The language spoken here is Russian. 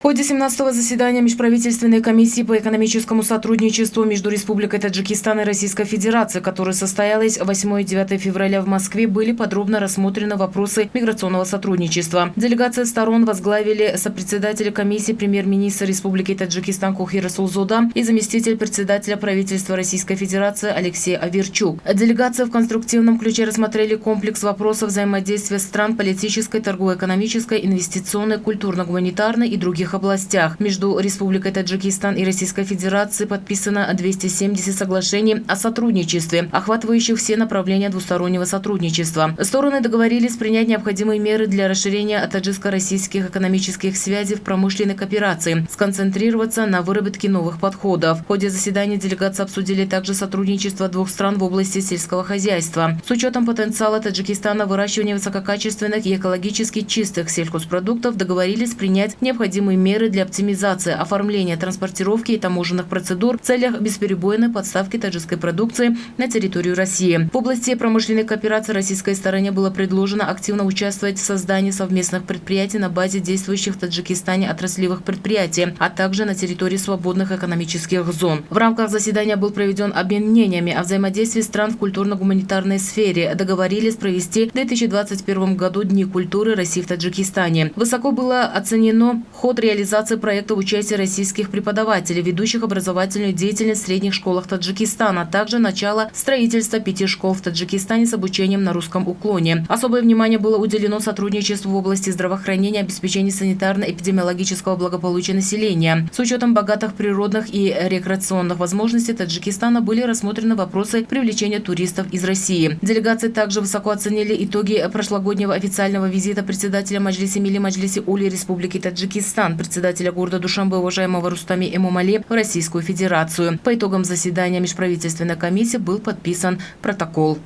В ходе 17-го заседания Межправительственной комиссии по экономическому сотрудничеству между Республикой Таджикистан и Российской Федерацией, которая состоялась 8 и 9 февраля в Москве, были подробно рассмотрены вопросы миграционного сотрудничества. Делегация сторон возглавили сопредседатель комиссии премьер-министр Республики Таджикистан Кохи Расулзода и заместитель председателя правительства Российской Федерации Алексей Аверчук. Делегация в конструктивном ключе рассмотрели комплекс вопросов взаимодействия стран политической, торгово-экономической, инвестиционной, культурно-гуманитарной и других областях. Между Республикой Таджикистан и Российской Федерацией подписано 270 соглашений о сотрудничестве, охватывающих все направления двустороннего сотрудничества. Стороны договорились принять необходимые меры для расширения таджикско-российских экономических связей в промышленной кооперации, сконцентрироваться на выработке новых подходов. В ходе заседания делегации обсудили также сотрудничество двух стран в области сельского хозяйства. С учетом потенциала Таджикистана выращивания высококачественных и экологически чистых сельхозпродуктов договорились принять необходимые меры для оптимизации оформления, транспортировки и таможенных процедур в целях бесперебойной подставки таджикской продукции на территорию России. В области промышленной кооперации российской стороне было предложено активно участвовать в создании совместных предприятий на базе действующих в Таджикистане отраслевых предприятий, а также на территории свободных экономических зон. В рамках заседания был проведен обмен мнениями о взаимодействии стран в культурно-гуманитарной сфере. Договорились провести в 2021 году Дни культуры России в Таджикистане. Высоко было оценено ход реализации проекта участия российских преподавателей, ведущих образовательную деятельность в средних школах Таджикистана, а также начало строительства 5 школ в Таджикистане с обучением на русском уклоне. Особое внимание было уделено сотрудничеству в области здравоохранения, обеспечения санитарно-эпидемиологического благополучия населения. С учетом богатых природных и рекреационных возможностей Таджикистана были рассмотрены вопросы привлечения туристов из России. Делегации также высоко оценили итоги прошлогоднего официального визита председателя Маджлиси Милли Маджлиси Ули Республики Таджикистан, председателя города Душанбе уважаемого Рустами Эмомали в Российскую Федерацию. По итогам заседания Межправительственной комиссии был подписан протокол.